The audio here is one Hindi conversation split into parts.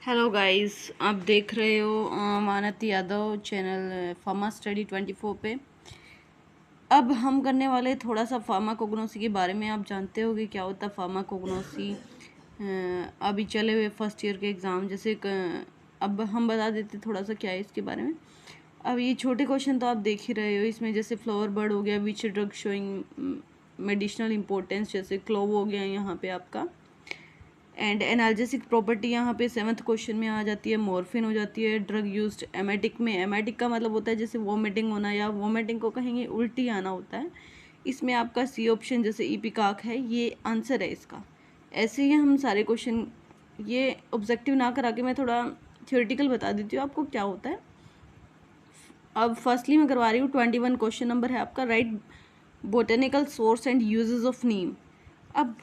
हेलो गाइस, आप देख रहे हो मानत यादव चैनल फार्मा स्टडी 24 पे। अब हम करने वाले थोड़ा सा फार्माकोग्नोसी के बारे में। आप जानते होगे क्या होता है फार्माकोग्नोसी। अभी चले हुए फर्स्ट ईयर के एग्ज़ाम जैसे अब हम बता देते थोड़ा सा क्या है इसके बारे में। अब ये छोटे क्वेश्चन तो आप देख ही रहे हो, इसमें जैसे फ्लावर बर्ड हो गया, which drug showing medicinal importance, जैसे क्लोव हो गया यहाँ पे आपका, एंड एनाल्जेसिक प्रॉपर्टी यहाँ पे 7th क्वेश्चन में आ जाती है। मॉर्फिन हो जाती है। ड्रग यूज्ड एमेटिक में, एमेटिक का मतलब होता है जैसे वोमिटिंग होना, या वोमिटिंग को कहेंगे उल्टी आना होता है। इसमें आपका सी ऑप्शन जैसे इपिकाक है, ये आंसर है इसका। ऐसे ही हम सारे क्वेश्चन, ये ऑब्जेक्टिव ना करा के मैं थोड़ा थियोरेटिकल बता देती हूँ आपको क्या होता है। अब फर्स्टली मैं करवा रही हूँ 21 क्वेश्चन नंबर है आपका, right botanical source and uses of neem. अब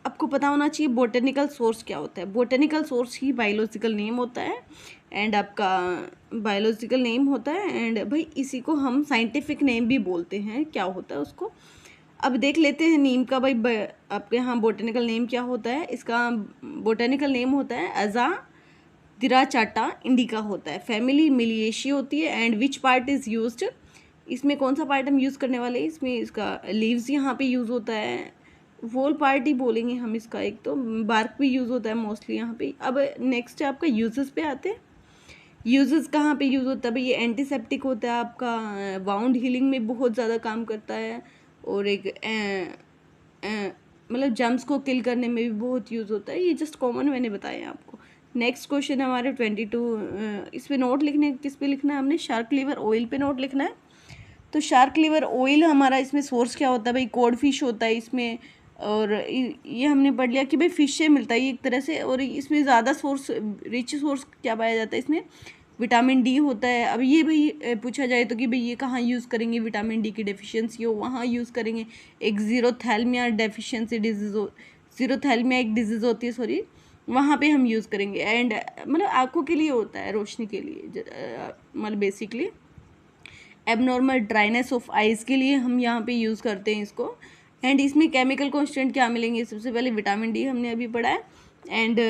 आपको पता होना चाहिए बोटेनिकल सोर्स क्या होता है। बोटेनिकल सोर्स ही बायोलॉजिकल नेम होता है, एंड आपका बायोलॉजिकल नेम होता है, एंड भाई इसी को हम साइंटिफिक नेम भी बोलते हैं। क्या होता है उसको अब देख लेते हैं। नीम का भाई आपके यहाँ बोटेनिकल नेम क्या होता है। इसका बोटेनिकल नेम होता है अजा दिराचाटा इंडिका होता है। फैमिली मिलिएशी होती है, and which part is used. इसमें कौन सा पार्ट हम यूज़ करने वाले हैं, इसमें इसका लीव्स यहाँ पे यूज़ होता है। वोल पार्ट ही बोलेंगे हम इसका, एक तो बार्क भी यूज़ होता है मोस्टली यहाँ पे। अब नेक्स्ट है आपका यूजेस पे आते हैं। यूजेस कहाँ पे यूज़ होता है भाई, ये एंटीसेप्टिक होता है आपका, वाउंड हीलिंग में बहुत ज़्यादा काम करता है, और एक मतलब जम्स को किल करने में भी बहुत यूज़ होता है। ये जस्ट कॉमन मैंने बताया आपको। नेक्स्ट क्वेश्चन है हमारे 22। इस पे नोट लिखने, किस पे लिखना है हमने, शार्क लिवर ऑयल पे नोट लिखना है। तो शार्क लिवर ऑयल हमारा इसमें सोर्स क्या होता है भाई, कोड फिश होता है इसमें। और ये हमने पढ़ लिया कि भाई फिश से मिलता है ये एक तरह से, और इसमें ज़्यादा सोर्स, रिच सोर्स क्या पाया जाता है इसमें, विटामिन डी होता है। अब ये भाई पूछा जाए तो कि भाई ये कहाँ यूज़ करेंगे, विटामिन डी की डेफिशिएंसी हो वहाँ यूज़ करेंगे। एक ज़ीरोथैल्मिया डेफिशिएंसी डिजीज़ हो, ज़ीरोथैल्मिया एक डिजीज़ होती है सॉरी, वहाँ पे हम यूज़ करेंगे। एंड मतलब आँखों के लिए होता है, रोशनी के लिए, मतलब basically abnormal dryness of eyes के लिए हम यहाँ पे यूज़ करते हैं इसको। एंड इसमें केमिकल कांस्टेंट क्या मिलेंगे, सबसे पहले विटामिन डी हमने अभी पढ़ा है, एंड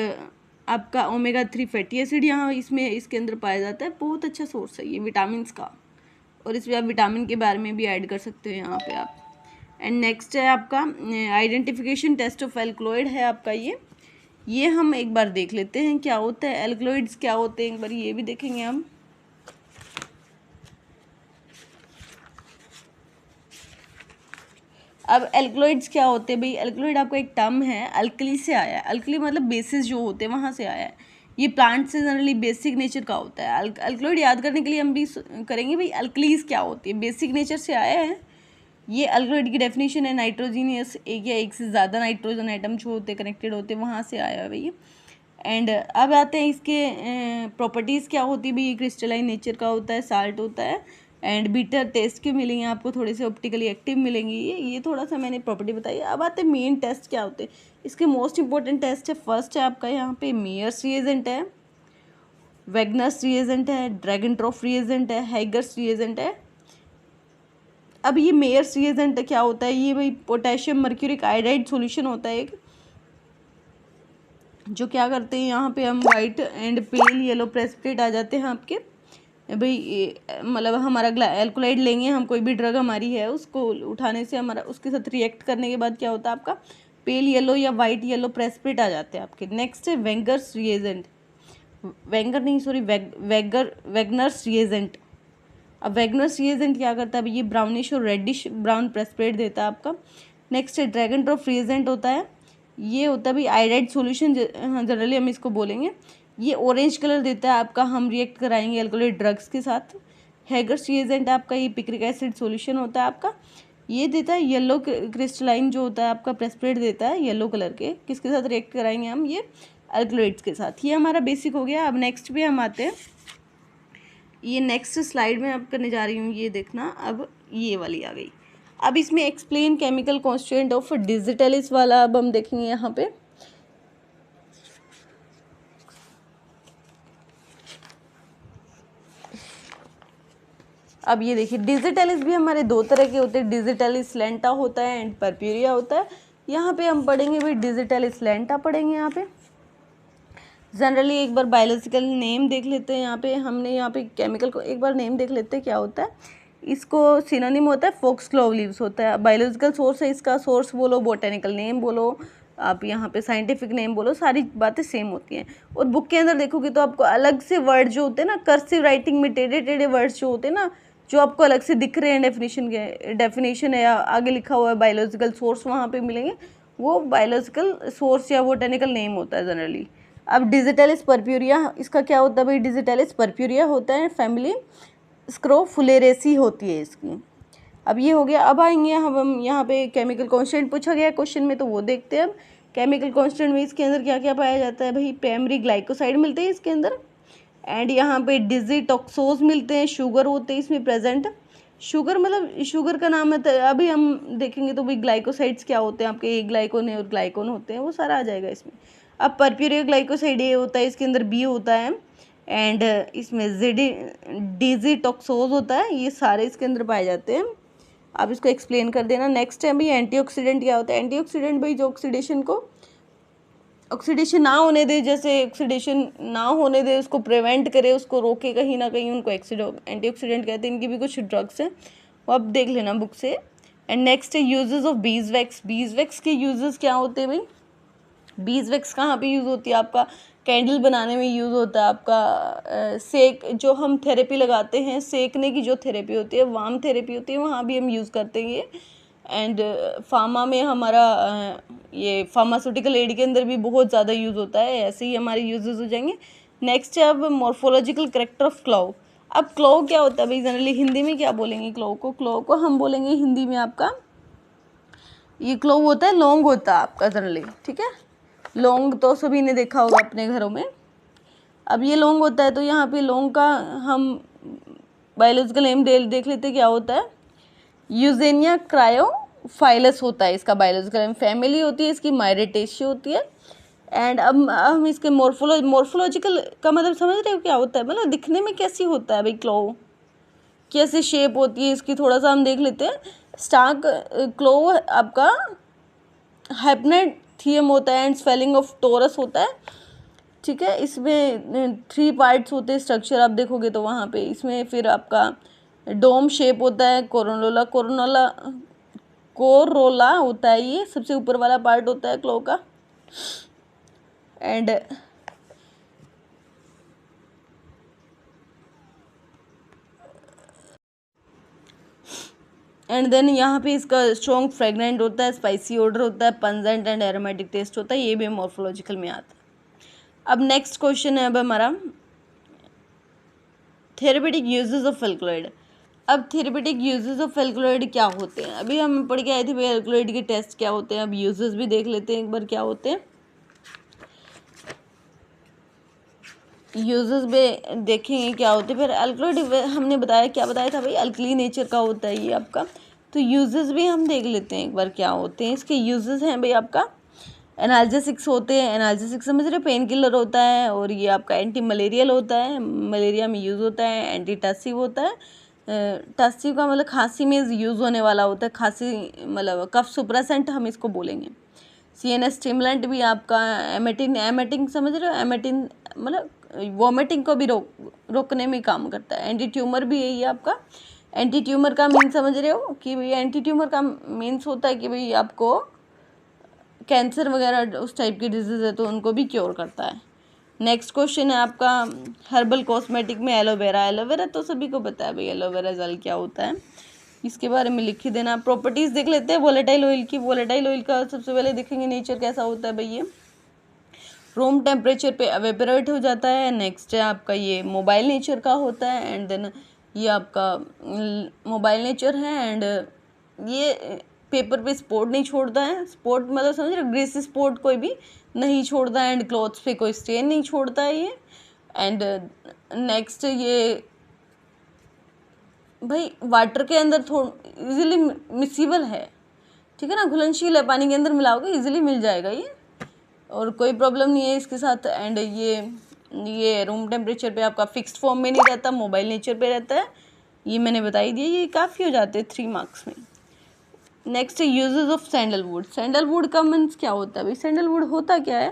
आपका ओमेगा 3 फैटी एसिड यहाँ इसमें इसके अंदर पाया जाता है। बहुत अच्छा सोर्स है ये विटामिन का, और इसमें आप विटामिन के बारे में भी ऐड कर सकते हो यहाँ पे आप। एंड नेक्स्ट है आपका आइडेंटिफिकेशन टेस्ट ऑफ एल्कलॉइड है आपका। ये हम एक बार देख लेते हैं क्या होता है, एल्कलॉइड्स क्या होते हैं एक बार ये भी देखेंगे हम। अब एल्कलॉइड्स क्या होते हैं भाई, एल्कलॉइड आपका एक टर्म है, अल्कली से आया है। अल्कली मतलब बेसिस जो होते हैं वहाँ से आया है। ये प्लांट से जनरली बेसिक नेचर का होता है। अल्कलॉइड याद करने के लिए हम भी करेंगे भाई अल्कलीज क्या होती है, बेसिक नेचर से आया है। ये अल्कलॉइड की डेफिनेशन है, नाइट्रोजीनियस, एक या एक से ज़्यादा नाइट्रोजन आइटम जो होते कनेक्टेड होते हैं वहाँ से आया है भाई। एंड अब आते हैं इसके प्रॉपर्टीज़ क्या होती है भाई। ये क्रिस्टलाइन नेचर का होता है, साल्ट होता है, एंड बीटर टेस्ट के मिलेंगे आपको, थोड़े से ऑप्टिकली एक्टिव मिलेंगे। ये थोड़ा सा मैंने प्रॉपर्टी बताई। अब आते हैं मेन टेस्ट क्या होते हैं। इसके मोस्ट इंपॉर्टेंट टेस्ट है, फर्स्ट है आपका यहाँ पे मेयर्स रिएजेंट है, वेगनर्स रिएजेंट है, ड्रैगनट्रॉफ रिएजेंट है, हैगर्स रिएजेंट है। अब ये मेयर्स रिएजेंट क्या होता है, ये भाई पोटेशियम मर्क्यूरिक आयोडाइड सॉल्यूशन होता है एक, जो क्या करते हैं यहाँ पे हम white and pale yellow precipitate आ जाते हैं आपके भाई। मतलब हमारा एल्कोलाइड लेंगे हम, कोई भी ड्रग हमारी है उसको उठाने से हमारा उसके साथ रिएक्ट करने के बाद क्या होता है आपका पेल येलो या वाइट येलो प्रेसिपिटेट आ जाते हैं आपके। नेक्स्ट है वेंगर्स रिएजेंट, वेंगर नहीं सॉरी वेगनर्स रिएजेंट। अब वेगनर्स रिएजेंट क्या करता है, ये ब्राउनिश और रेडिश ब्राउन प्रेसिपिटेट देता है आपका। नेक्स्ट है ड्रैगन ड्रॉप रिएजेंट होता है, ये होता है भाई आयोडाइड सॉल्यूशन, जनरली हम इसको बोलेंगे। ये ऑरेंज कलर देता है आपका, हम रिएक्ट कराएंगे अल्कोहलिक ड्रग्स के साथ। हैगर्स रिएजेंट आपका ये पिक्रिक एसिड सॉल्यूशन होता है आपका, ये देता है येलो क्रिस्टलाइन जो होता है आपका प्रेसिपिटेट देता है येलो कलर के, किसके साथ रिएक्ट कराएंगे हम, ये अल्कोहलिड्स के साथ। ये हमारा बेसिक हो गया। अब नेक्स्ट पे हम आते हैं, ये नेक्स्ट स्लाइड में अब करने जा रही हूँ, ये देखना अब ये वाली आ गई। अब इसमें explain chemical constant of digitalis वाला अब हम देखेंगे यहाँ पे। अब ये देखिए डिजिटलिस भी हमारे दो तरह के होते हैं, डिजिटलिस लेंटा होता है एंड परप्यूरिया होता है। यहाँ पे हम पढ़ेंगे भाई डिजिटलिस लेंटा पढ़ेंगे यहाँ पे। जनरली एक बार बायोलॉजिकल नेम देख लेते हैं। यहाँ पे केमिकल को एक बार नेम देख लेते हैं क्या होता है। इसको सिनोनिम होता है फोक्सग्लोव लीव्स होता है। बायोलॉजिकल सोर्स है, इसका सोर्स बोलो, बोटेनिकल नेम बोलो, आप यहाँ पे साइंटिफिक नेम बोलो, सारी बातें सेम होती हैं। और बुक के अंदर देखोगे तो आपको अलग से वर्ड जो होते हैं ना, कर्सिव राइटिंग में टेढ़े टेढ़े वर्ड्स जो होते हैं ना, जो आपको अलग से दिख रहे हैं डेफिनेशन है या आगे लिखा हुआ है बायोलॉजिकल सोर्स, वहाँ पे मिलेंगे, वो बायोलॉजिकल सोर्स या बोटेनिकल नेम होता है जनरली। अब डिजिटलिस पर्प्यूरिया, इसका क्या होता है भाई, डिजिटलिस पर्प्यूरिया होता है, फैमिली स्क्रोफुलेरेसी होती है इसकी। अब ये हो गया। अब आएंगे हम यहाँ पे केमिकल कांस्टेंट पूछा गया क्वेश्चन में, तो वो देखते हैं अब। केमिकल कांस्टेंट में इसके अंदर क्या क्या पाया जाता है भाई, प्राइमरी ग्लाइकोसाइड मिलते हैं इसके अंदर, एंड यहाँ पे डिजिटॉक्सोज मिलते हैं, शुगर होते हैं इसमें प्रेजेंट। शुगर मतलब शुगर का नाम है, तो अभी हम देखेंगे तो भाई ग्लाइकोसाइड्स क्या होते हैं आपके, एक ग्लाइकोन है और ग्लाइकोन होते हैं, वो सारा आ जाएगा इसमें। अब पर्प्यूरिया ग्लाइकोसाइड ए होता है, इसके अंदर बी होता है, एंड इसमें डिजिटॉक्सोज होता है, ये सारे इसके अंदर पाए जाते हैं। आप इसको एक्सप्लेन कर देना। नेक्स्ट है भाई एंटीऑक्सीडेंट क्या होता है। एंटीऑक्सीडेंट भाई जो ऑक्सीडेशन ना होने दे, जैसे ऑक्सीडेशन ना होने दे, उसको प्रिवेंट करे, उसको रोके कहीं ना कहीं, उनको एंटीऑक्सीडेंट कहते हैं। इनकी भी कुछ ड्रग्स हैं, वो आप देख लेना बुक से। एंड नेक्स्ट है uses of bees wax. Bees wax के यूजेस क्या होते हैं भाई, बीज वैक्स कहाँ पे यूज़ होती है, आपका कैंडल बनाने में यूज़ होता है, आपका सेक जो हम थेरेपी लगाते हैं, सेकने की जो थेरेपी होती है, वार्म थेरेपी होती है, वहाँ भी हम यूज़ करते हैं ये। एंड फार्मा में हमारा ये फार्मास्यूटिकल एड के अंदर भी बहुत ज़्यादा यूज़ होता है, ऐसे ही हमारे यूजेस हो जाएंगे। नेक्स्ट है अब मॉर्फोलॉजिकल करेक्टर ऑफ क्लोव। अब क्लोव क्या होता है भाई, जनरली हिंदी में क्या बोलेंगे क्लोव को हम बोलेंगे हिंदी में आपका, ये क्लोव होता है, लौंग होता है आपका जनरली, ठीक है। लौंग तो सभी ने देखा होगा अपने घरों में। अब ये लौंग होता है, तो यहाँ पे लौंग का हम बायोलॉजिकल नेम देख लेते क्या होता है। यूजेनिया क्रायोफाइलस होता है इसका बायोलॉजिकल नेम, फैमिली होती है इसकी मायरेटेशी होती है। एंड अब हम इसके मॉर्फोलॉजिकल का मतलब समझ रहे हो क्या होता है, मतलब दिखने में कैसी होता है भाई क्लोव, कैसे शेप होती है इसकी, थोड़ा सा हम देख लेते हैं। स्टार्क क्लोव आपका हाइपनेथियम होता है एंड स्वेलिंग ऑफ टोरस होता है, ठीक है। इसमें 3 पार्ट्स होते हैं स्ट्रक्चर, आप देखोगे तो वहाँ पे इसमें फिर आपका डोम शेप होता है, कोरोला होता है, ये सबसे ऊपर वाला पार्ट होता है क्लो का। एंड देन यहाँ पे इसका स्ट्रॉन्ग फ्रेगनेंट होता है, स्पाइसी ऑर्डर होता है, पंजेंट एंड एरोमेटिक टेस्ट होता है, ये भी मॉर्फोलॉजिकल में आता है। अब नेक्स्ट क्वेश्चन है अब हमारा थेरेपेटिक यूजेस ऑफ एल्कलॉइड। अब थेरेपेटिक यूजेस ऑफ एल्कलॉइड क्या होते हैं, अभी हम पढ़ के आए थे भाई एल्कलॉइड के टेस्ट क्या होते हैं। अब यूजेस भी देख लेते हैं एक बार क्या होते हैं। यूजेस में देखेंगे क्या होते हैं। फिर एल्कलॉइड हमने क्या बताया था भाई, अल्कली नेचर का होता है ये आपका। तो यूजेस भी हम देख लेते हैं एक बार क्या होते हैं। इसके यूजेस हैं भाई आपका एनाल्जेसिक्स होते हैं, एनाल्जेसिक्स समझ रहे हो, पेन किलर होता है, और ये आपका एंटी मलेरियल होता है, मलेरिया में यूज़ होता है। एंटी टसिव होता है, टसिव का मतलब खांसी में यूज़ होने वाला होता है, खांसी मतलब कफ सुप्रेसेंट हम इसको बोलेंगे। CNS स्टिमुलेंट भी आपका एमेटिंग समझ रहे हो, एमेटिन मतलब वॉमिटिंग को भी रोकने में काम करता है। एंटी ट्यूमर भी यही है आपका। एंटी ट्यूमर का मीन समझ रहे हो कि भाई एंटी ट्यूमर का मीन्स होता है कि भाई आपको कैंसर वगैरह उस टाइप की डिजीज़ है तो उनको भी क्योर करता है। नेक्स्ट क्वेश्चन है आपका हर्बल कॉस्मेटिक में एलोवेरा। एलोवेरा तो सभी को पता है भाई, एलोवेरा जेल क्या होता है, इसके बारे में लिख ही देना। प्रॉपर्टीज़ देख लेते हैं वोलेटाइल ऑयल की। वोलेटाइल ऑयल का सबसे पहले देखेंगे नेचर कैसा होता है भाई, ये रूम टेम्परेचर पे एवेपोरेट हो जाता है। नेक्स्ट है आपका ये मोबाइल नेचर का होता है, एंड देन ये आपका मोबाइल नेचर है, एंड ये पेपर पे स्पॉट नहीं छोड़ता है। स्पॉट मतलब समझ रहे हो, ग्रीसी स्पॉट कोई भी नहीं छोड़ता है, एंड क्लॉथ्स पे कोई स्टेन नहीं छोड़ता है ये। एंड नेक्स्ट ये भाई वाटर के अंदर थोड़ा इजीली मिसिबल है, ठीक है ना, घुलनशील है, पानी के अंदर मिलाओगे इजीली मिल जाएगा ये, और कोई प्रॉब्लम नहीं है इसके साथ। एंड ये रूम टेम्परेचर पे आपका फिक्स्ड फॉर्म में नहीं रहता, मोबाइल नेचर पे रहता है, ये मैंने बता ही दिया। ये काफ़ी हो जाते हैं 3 मार्क्स में। नेक्स्ट है यूजेस ऑफ सैंडलवुड। सैंडलवुड का मीन्स क्या होता है भाई, सैंडलवुड होता क्या है,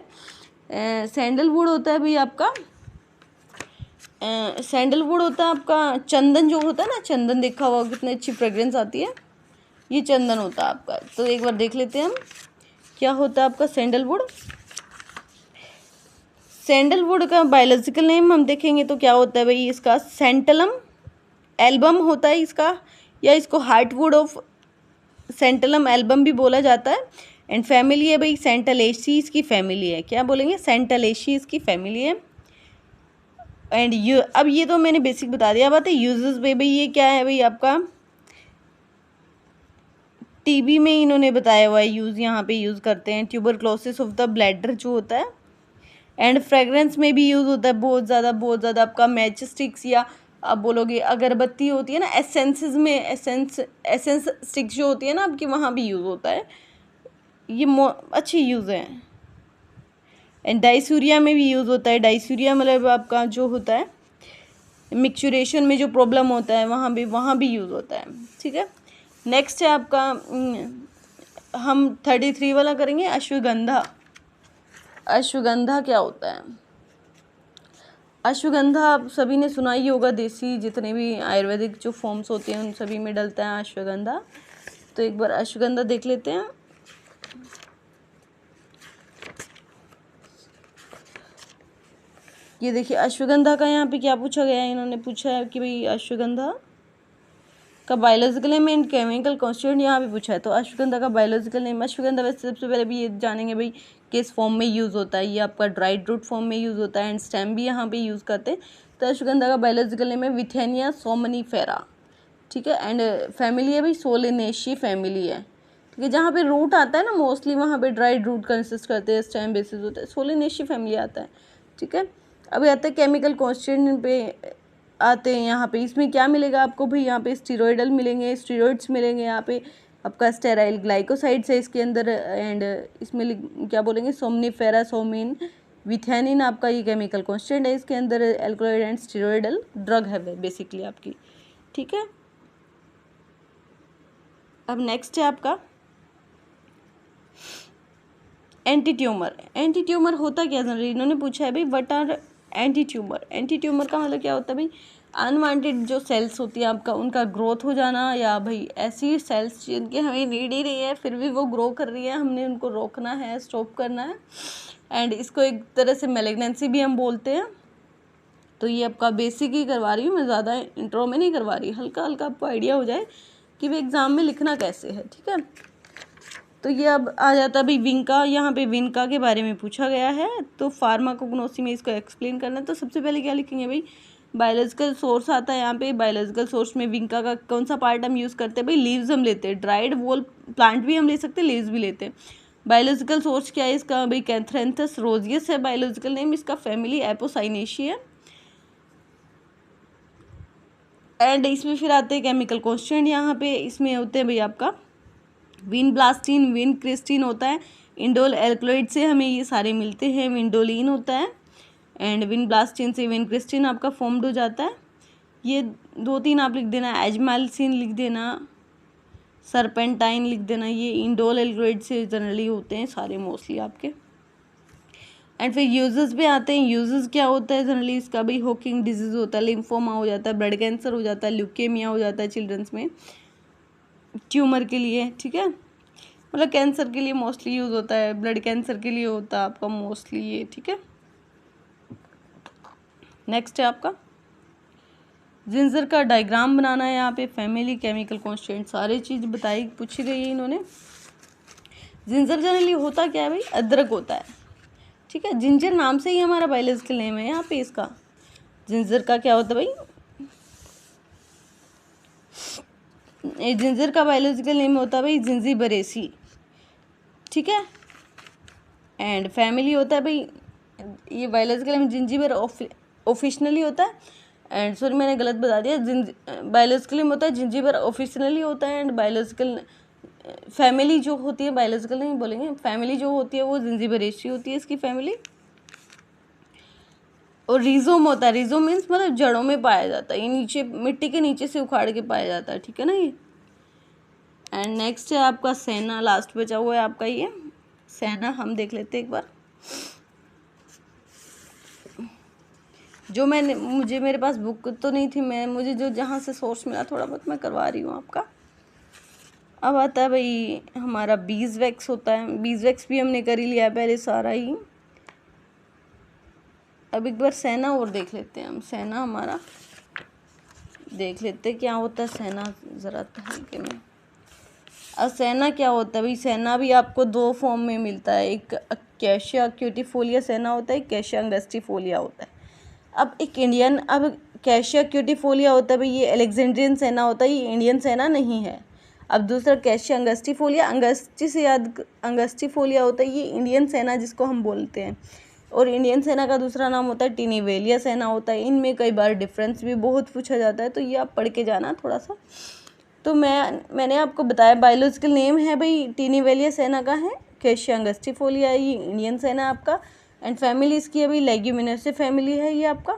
सैंडलवुड होता है भाई आपका, सैंडलवुड होता है आपका चंदन जो होता है ना, चंदन देखा हुआ कितनी अच्छी फ्रेग्रेंस आती है, ये चंदन होता है आपका। तो एक बार देख लेते हैं हम क्या होता है आपका सैंडलवुड। सैंडलवुड का बायोलॉजिकल नेम हम देखेंगे तो क्या होता है भाई, इसका सेंटलम एल्बम होता है इसका, या इसको हार्टवुड ऑफ सेंटलम एल्बम भी बोला जाता है। एंड फैमिली है भाई सेंटलेसी, इसकी फैमिली है, क्या बोलेंगे, सेंटलेसी इसकी फैमिली है। एंड अब ये तो मैंने बेसिक बता दिया। बात है यूजेस पे भाई, ये क्या है भाई आपका, टीबी में इन्होंने बताया हुआ है यूज़, यहाँ पे यूज़ करते हैं। ट्यूबरक्लोसिस ऑफ द ब्लैडर जो होता है, एंड फ्रेगरेंस में भी यूज़ होता है बहुत ज़्यादा आपका। मैच स्टिक्स या आप बोलोगे अगरबत्ती होती है ना, एसेंसेस में एसेंस स्टिक्स जो होती है ना आपकी, वहाँ भी यूज़ होता है, ये अच्छी यूज़ है। एंड डाइसूरिया में भी यूज़ होता है। डाइसूरिया मतलब आपका जो होता है मिक्सचुरेशन में जो प्रॉब्लम होता है, वहाँ भी यूज़ होता है, ठीक है। नेक्स्ट है आपका हम 33 वाला करेंगे, अश्वगंधा। अश्वगंधा क्या होता है, अश्वगंधा आप सभी ने सुना ही होगा, देसी जितने भी आयुर्वेदिक जो फॉर्म्स होते हैं उन सभी में डलता है अश्वगंधा। तो एक बार अश्वगंधा देख लेते हैं। ये देखिए अश्वगंधा का यहाँ पे क्या पूछा गया है, इन्होंने पूछा है कि भाई अश्वगंधा का biological name and chemical constituent यहाँ पे पूछा है। तो अश्वगंधा का बायोलॉजिकल नेम, अश्वगंधा वैसे सबसे पहले भी ये जानेंगे भाई किस फॉर्म में यूज़ होता है। ये आपका ड्राइड रूट फॉर्म में यूज़ होता है एंड स्टेम भी यहाँ पे यूज़ करते हैं। तो अश्वगंधा का बायोलॉजिकल नेम है विथेनिया सोमनीफेरा, ठीक है। एंड फैमिली है भाई सोलेनेशी फैमिली है, ठीक है। जहाँ पे रूट आता है ना मोस्टली वहाँ पे ड्राइड रूट कंसिस्ट करते हैं, स्टेम बेसिस होता है, सोलेनेशी फैमिली आता है, ठीक है। अभी आता है केमिकल कॉन्स्टिट्यूएंट पे आते हैं। यहाँ पे इसमें क्या मिलेगा आपको भाई, यहाँ पे स्टीरोइडल मिलेंगे, स्टीरोइड्स मिलेंगे, यहाँ पे आपका स्टेराइल ग्लाइकोसाइड्स है इसके अंदर। एंड इसमें क्या बोलेंगे सोमनीफेरा सोमिन विथेनिन आपका ये केमिकल कॉन्स्टेंट है इसके अंदर। एल्कोलॉइड एंड स्टीरोइडल ड्रग है बेसिकली आपकी, ठीक है। अब नेक्स्ट है आपका एंटी ट्यूमर। एंटी ट्यूमर होता क्या जनरली इन्होंने पूछा है भाई, what are anti tumour. Anti tumour का मतलब क्या होता है भाई, अनवांटेड जो सेल्स होती है आपका उनका ग्रोथ हो जाना, या भाई ऐसी सेल्स जिनकी हमें नीड ही नहीं है फिर भी वो ग्रो कर रही है, हमने उनको रोकना है, स्टॉप करना है। एंड इसको एक तरह से मैलिग्नेंसी भी हम बोलते हैं। तो ये आपका बेसिक ही करवा रही हूँ मैं, ज़्यादा इंट्रो में नहीं करवा रही, हल्का हल्का आपको आइडिया हो जाए कि भाई एग्ज़ाम में लिखना कैसे है, ठीक है। तो ये अब आ जाता है भाई विंका, यहाँ पे विंका के बारे में पूछा गया है। तो फार्माकोग्नोसी में इसको एक्सप्लेन करना है। तो सबसे पहले क्या लिखेंगे भाई, बायोलॉजिकल सोर्स आता है यहाँ पे। बायोलॉजिकल सोर्स में विंका का कौन सा पार्ट हम यूज़ करते हैं भाई, लीव्स हम लेते हैं, ड्राइड वोल प्लांट भी हम ले सकते हैं, लीव्स भी लेते हैं। बायोलॉजिकल सोर्स क्या है इसका भाई, कैंथ्रेंथस रोजियस है बायोलॉजिकल नेम, इसका फैमिली एपोसाइनेशी है। एंड इसमें फिर आते हैं केमिकल कॉन्स्टिट्यूएंट, यहाँ पे इसमें होते हैं भाई आपका विनब्लास्टीन, विन क्रिस्टीन होता है। इंडोल एल्कलॉइड से हमें ये सारे मिलते हैं, विंडोलिन होता है एंड विनब्लास्टीन से विन क्रिस्टीन आपका फॉर्म्ड हो जाता है। ये 2-3 आप लिख देना, एजमाल्सिन लिख देना, सरपेंटाइन लिख देना, ये इंडोल एल्कलॉइड से जनरली होते हैं सारे मोस्टली आपके। एंड फिर यूजेस पे आते हैं। यूजेस क्या होता है जनरली इसका भाई, हॉकिंग डिजीज़ होता है, लिम्फोमा हो जाता है, ब्लड कैंसर हो जाता है, ल्यूकेमिया हो जाता है चिल्ड्रंस में, ट्यूमर के लिए, ठीक है। मतलब कैंसर के लिए मोस्टली यूज़ होता है, ब्लड कैंसर के लिए होता है आपका मोस्टली ये, ठीक है। नेक्स्ट है आपका जिंजर का डायग्राम बनाना है। यहाँ पे फैमिली, केमिकल कॉन्स्टेंट सारी चीज़ बताई पूछी गई है इन्होंने। जिंजर जनरली होता क्या है भाई, अदरक होता है, ठीक है। जिंजर नाम से ही हमारा बायोलॉजिकल नेम है यहाँ पे इसका। जिंजर का क्या होता है भाई, जिंजर का बायोलॉजिकल नेम होता है भाई जिंजीबरेसी, ठीक है। एंड फैमिली होता है भाई, ये बायोलॉजिकल नेम जिंजीबर ऑफिशियली होता है। एंड सॉरी मैंने गलत बता दिया, बायोलॉजिकल नेम होता है जिंजीबर ऑफिशियली होता है। एंड बायोलॉजिकल फैमिली जो होती है, बायोलॉजिकल नहीं बोलेंगे, फैमिली जो होती है वो जिंजीबरेसी होती है इसकी फैमिली। और रिजोम होता है, रिजोम मीन्स मतलब जड़ों में पाया जाता है, ये नीचे मिट्टी के नीचे से उखाड़ के पाया जाता है, ठीक है ना ये। एंड नेक्स्ट है आपका सेना, लास्ट बचा हुआ है आपका ये सेना, हम देख लेते हैं एक बार। जो मैंने मेरे पास बुक तो नहीं थी, मुझे जो जहाँ से सोर्स मिला थोड़ा बहुत मैं करवा रही हूँ आपका। अब आता है भाई हमारा बीज वैक्स होता है। बीज वैक्स भी हमने कर ही लिया है पहले सारा ही। अब एक बार सेना और देख लेते हैं हम। सेना हमारा देख लेते हैं क्या होता है सेना ज़रा हल्के में। अब सेना क्या होता है भाई, सेना भी आपको दो फॉर्म में मिलता है। एक अकेशिया क्यूटिफोलिया सेना होता है, एक कैशिया अंगस्टिफोलिया होता है। अब कैशिया क्यूटिफोलिया होता है भाई, ये अलेक्जेंड्रियन सेना होता है, ये इंडियन सेना नहीं है। अब दूसरा कैशिया अंगस्टिफोलिया, अंगस्टिफोलिया होता है, ये इंडियन सेना जिसको हम बोलते हैं। और इंडियन सेना का दूसरा नाम होता है टिनिवेलिया सेना होता है। इनमें कई बार डिफरेंस भी बहुत पूछा जाता है, तो ये आप पढ़ के जाना थोड़ा सा। तो मैंने आपको बताया बायोलॉजिकल नेम है भाई टिनिवेलिया सेना का है, कैशिया अंगस्टिफोलिया है, ये इंडियन सेना आपका। एंड फैमिली इसकी अभी लेग्यूमिनेसी फैमिली है ये आपका।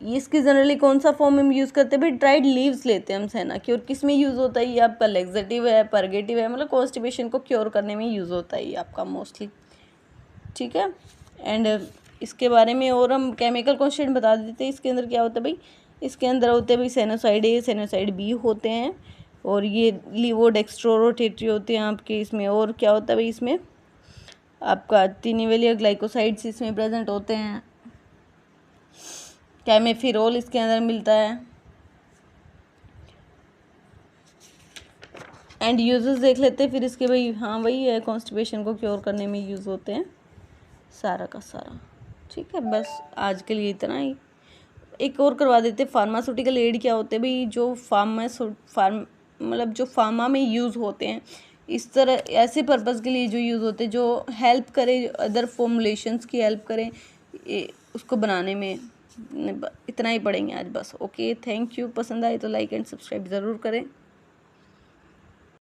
इसकी जनरली कौन सा फॉर्म में यूज़ करते हैं भाई, ड्राइड लीव्स लेते हैं हम सेना की। और किस में यूज़ होता है ये आपका, लेग्जेटिव है, परगेटिव है, मतलब कॉन्स्टिपेशन को क्योर करने में यूज़ होता है ये आपका मोस्टली। ठीक है। एंड इसके बारे में और हम केमिकल कॉन्स्टिट्यूएंट बता देते हैं। इसके अंदर क्या होता है भाई, इसके अंदर होते हैं भाई सेनोसाइड ए, सेनोसाइड बी होते हैं। और ये लीवोडेक्स्ट्रोरोटेट्री होते हैं आपके इसमें। और क्या होता है भाई, इसमें आपका टिनिवेलिया ग्लाइकोसाइड्स इसमें प्रेजेंट होते हैं। कैमेफिरोल इसके अंदर मिलता है। एंड यूजेस देख लेते हैं फिर इसके भाई। हाँ वही है, कॉन्स्टिपेशन को क्योर करने में यूज़ होते हैं सारा का सारा। ठीक है, बस आज के लिए इतना ही। एक और करवा देते, फार्मास्यूटिकल एड क्या होते हैं भाई, जो जो फार्मा में यूज़ होते हैं, इस तरह ऐसे पर्पज़ के लिए जो यूज़ होते हैं, जो हेल्प करें, अदर फॉर्मुलेशंस की हेल्प करें उसको बनाने में। इतना ही पढ़ेंगे आज बस। Okay, thank you. पसंद आए तो लाइक एंड सब्सक्राइब ज़रूर करें।